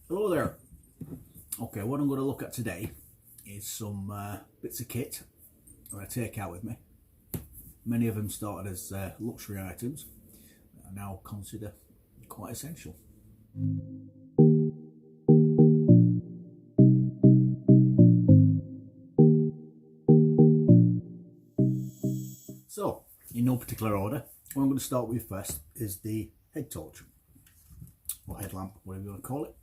Hello there. Okay, what I'm going to look at today is some bits of kit that I take out with me. Many of them started as luxury items that I now consider quite essential. So, in no particular order, what I'm going to start with first is the head torch, or headlamp, whatever you want to call it.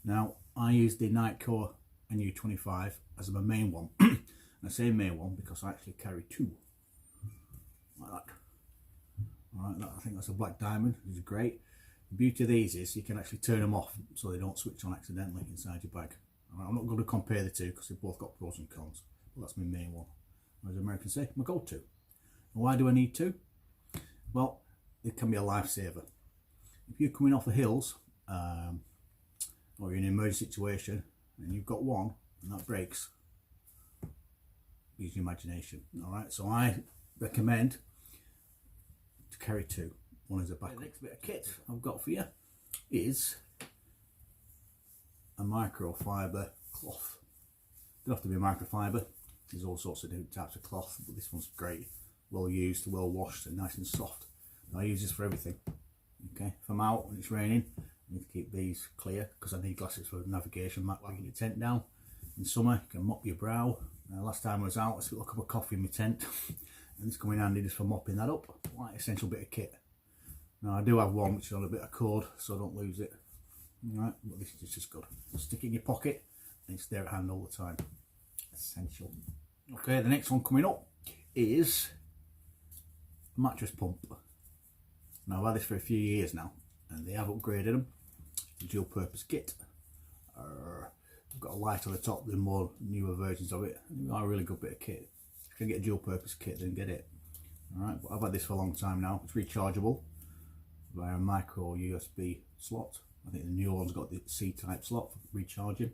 Now, I use the Nightcore NU25 as my main one. And I say main one because I actually carry two, like that. Alright, I think that's a black diamond, which is great. The beauty of these is you can actually turn them off so they don't switch on accidentally inside your bag. Right, I'm not going to compare the two because they've both got pros and cons, but that's my main one. As Americans say, my go-to. And why do I need two? Well, it can be a lifesaver. If you're coming off the hills, or you're in an emergency situation and you've got one and that breaks, use your imagination. Alright, so I recommend to carry two. One is a backup. The next bit of kit I've got for you is a microfiber cloth. Doesn't have to be a microfiber, there's all sorts of different types of cloth, but this one's great, well used, well washed and nice and soft. I use this for everything. Okay, if I'm out and it's raining, I need to keep these clear because I need glasses for navigation, wagging your tent down. In summer, you can mop your brow. Last time I was out, I spilled a cup of coffee in my tent, and it's coming handy just for mopping that up. Quite essential bit of kit. Now, I do have one which is on a bit of cord, so I don't lose it. Alright, but this is just good. Stick it in your pocket, and it's there at hand all the time. Essential. Okay, the next one coming up is a mattress pump. Now, I've had this for a few years now, and they have upgraded them to dual purpose kit. I've got a light on the top, the more newer versions of it. They've got a really good bit of kit. If you can get a dual purpose kit, then get it. Alright, but I've had this for a long time now. It's rechargeable via a micro USB slot. I think the new one's got the C-type slot for recharging.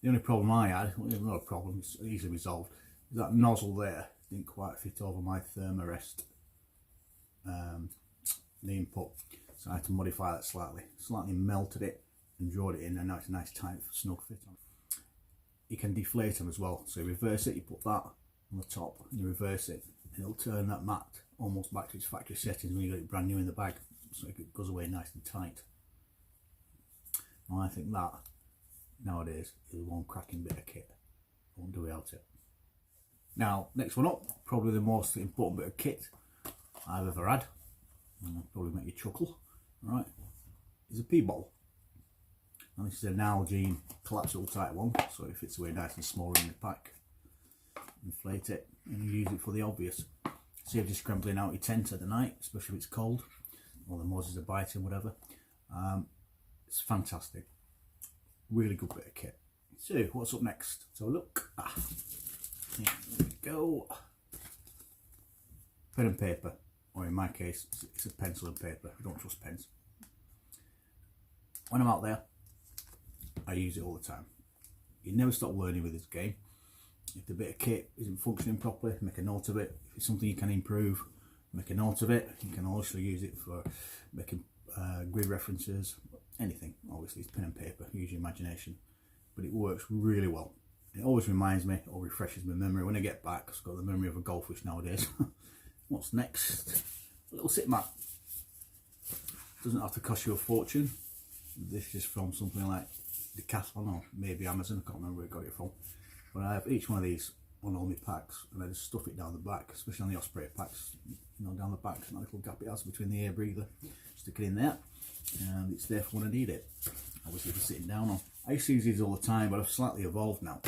The only problem I had, well, not a problem, it's easily resolved, is that nozzle there didn't quite fit over my Thermarest the input, so I had to modify that slightly melted it and drawed it in, and now it's a nice tight snug fit on. You can deflate them as well, so you reverse it, you put that on the top and you reverse it, and it'll turn that mat almost back to its factory settings when you got it brand new in the bag, so it goes away nice and tight. And I think that nowadays is one cracking bit of kit. I won't do without it. Now, next one up, probably the most important bit of kit I've ever had, and I'll probably make you chuckle, right, is a pee bottle. Now, this is an Nalgene collapsible type one, so it fits away nice and small in the pack. Inflate it and you use it for the obvious. Saves you scrambling out your tent at the night, especially if it's cold or the mozzies are biting, whatever. It's fantastic. Really good bit of kit. So, what's up next? So look, here we go. Pen and paper, or in my case, it's a pencil and paper. I don't trust pens. When I'm out there, I use it all the time. You never stop learning with this game. If the bit of kit isn't functioning properly, make a note of it. If it's something you can improve, make a note of it. You can also use it for making grid references, anything. Obviously, it's pen and paper, use your imagination. But it works really well. It always reminds me, or refreshes my memory when I get back. I've got the memory of a goldfish nowadays. What's next? A little sit mat. Doesn't have to cost you a fortune. This is from something like Decathlon or maybe Amazon, I can't remember where I got it from. But I have each one of these on all my packs, and I just stuff it down the back, especially on the Osprey packs, you know, down the back, that little gap it has between the air breather. Stick it in there, and it's there for when I need it. Obviously for sitting down on. I used to use these all the time, but I've slightly evolved now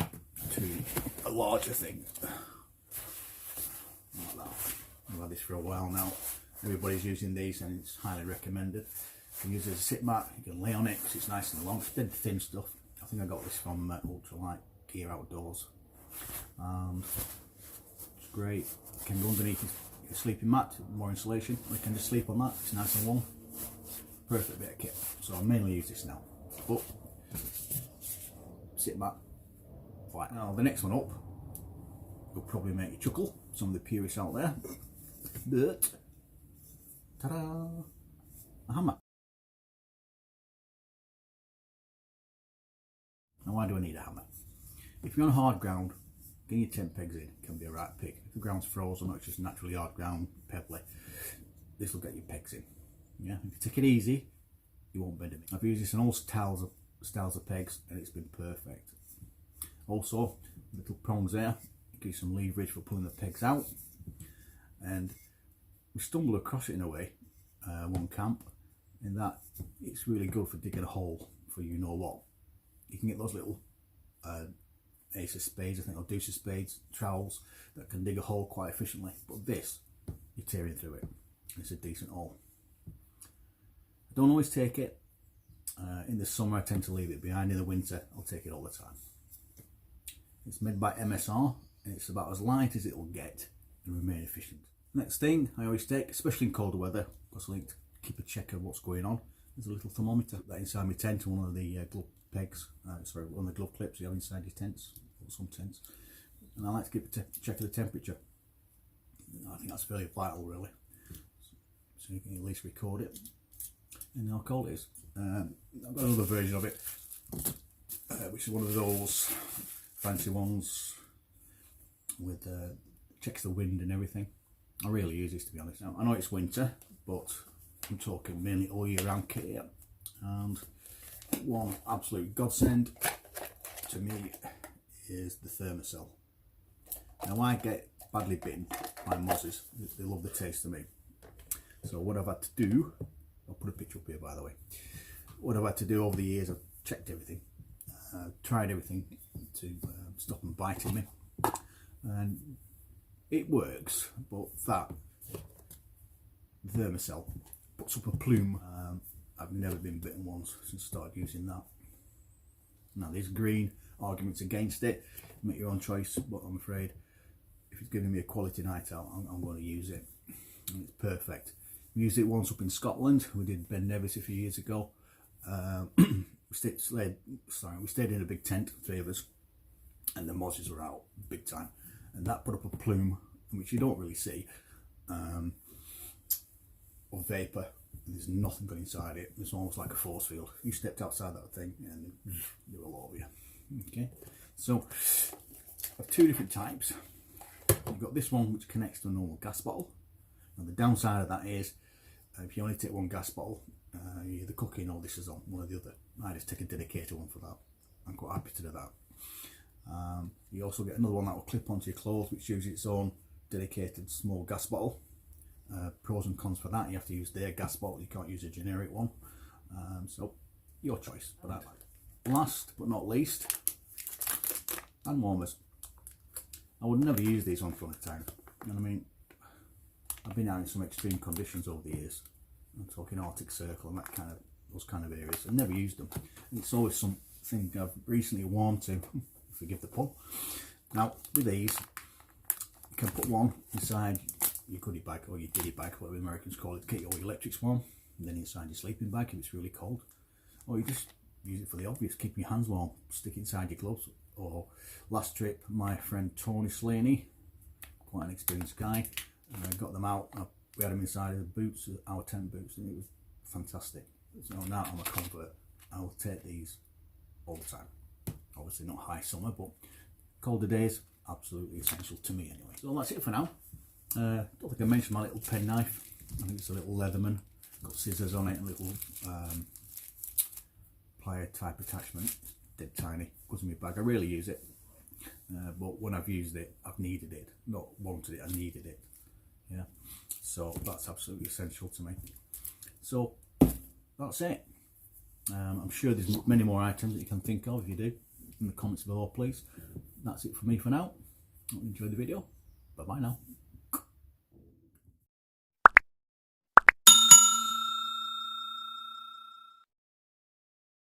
to a larger thing. Like that. I've had this for a while now. Everybody's using these and it's highly recommended. You can use it as a sit mat, you can lay on it because it's nice and long. It's dead thin stuff. I think I got this from Ultralight Gear Outdoors. And it's great. You can go underneath your sleeping mat, more insulation, or you can just sleep on that, it's nice and warm. Perfect bit of kit. So I mainly use this now. But sit mat, flat. Now the next one up will probably make you chuckle, some of the purists out there. But ta-da! A hammer. Now why do I need a hammer? If you're on hard ground, getting your tent pegs in can be a right pick. If the ground's frozen or it's just naturally hard ground, pebbly, this will get your pegs in. Yeah, if you take it easy, you won't bend them. I've used this on all styles of pegs and it's been perfect. Also, little prongs there, give you some leverage for pulling the pegs out. And we stumbled across it in a way, one camp, in that it's really good for digging a hole for you know what. You can get those little ace of spades, I think, or deuce of spades, trowels that can dig a hole quite efficiently. But this, you're tearing through it. It's a decent hole. I don't always take it. In the summer I tend to leave it behind. In the winter I'll take it all the time. It's made by MSR and it's about as light as it will get and remain efficient. Next thing I always take, especially in colder weather, because I like to keep a check of what's going on, is a little thermometer. That inside my tent, one of the glove pegs, one of the glove clips you have inside your tents, or some tents. And I like to keep a check of the temperature. I think that's fairly vital really. So you can at least record it. And how cold it is. I've got another version of it, which is one of those fancy ones with checks the wind and everything. I really use this, to be honest. Now, I know it's winter, but I'm talking mainly all year round kit here. And one absolute godsend to me is the Thermacell. Now I get badly bitten by mozzies. They love the taste of me. So what I've had to do, I'll put a picture up here by the way. What I've had to do over the years, I've checked everything, tried everything to stop them biting me, and it works. But that Thermacell puts up a plume. I've never been bitten once since I started using that. Now there's green arguments against it, make your own choice, but I'm afraid if it's giving me a quality night out, I'm going to use it, and it's perfect. We used it once up in Scotland. We did Ben Nevis a few years ago. We stayed in a big tent, 3 of us, and the mozzies were out big time, and that put up a plume which you don't really see, of vapour. There's nothing good inside it. It's almost like a force field. You stepped outside that thing and they were all over you. Okay, so I have 2 different types. You've got this one which connects to a normal gas bottle. And the downside of that is if you only take 1 gas bottle, you're either cooking or this is on, one or the other. I just take a dedicated one for that. I'm quite happy to do that. You also get another one that will clip onto your clothes, which uses its own dedicated small gas bottle. Pros and cons for that: you have to use their gas bottle, you can't use a generic one. So your choice. But I like. Last but not least, hand warmers. I would never use these on front of town. You know what I mean? I've been out in some extreme conditions over the years. I'm talking Arctic Circle and those kind of areas. I've never used them. And it's always something I've recently worn to, forgive the pun. Now with these, you can put one inside your goodie bag or your diddy bag, whatever Americans call it, to keep all your electrics warm, and then inside your sleeping bag if it's really cold. Or you just use it for the obvious, keep your hands warm, stick it inside your gloves. Or last trip, my friend Tony Slaney, quite an experienced guy, got them out. We had them inside of the boots, our tent boots, and it was fantastic. So now I'm a convert. I will take these all the time. Obviously not high summer, but colder days, absolutely essential to me anyway. So that's it for now. Don't think I mentioned my little pen knife. I think it's a little Leatherman. Got scissors on it and a little plier type attachment. Dead tiny. Goes in my bag. I rarely use it, but when I've used it, I've needed it. Not wanted it, I needed it. Yeah. So that's absolutely essential to me. So that's it. I'm sure there's many more items that you can think of. If you do, in the comments below, please. That's it for me for now. Hope you enjoyed the video. Bye bye now.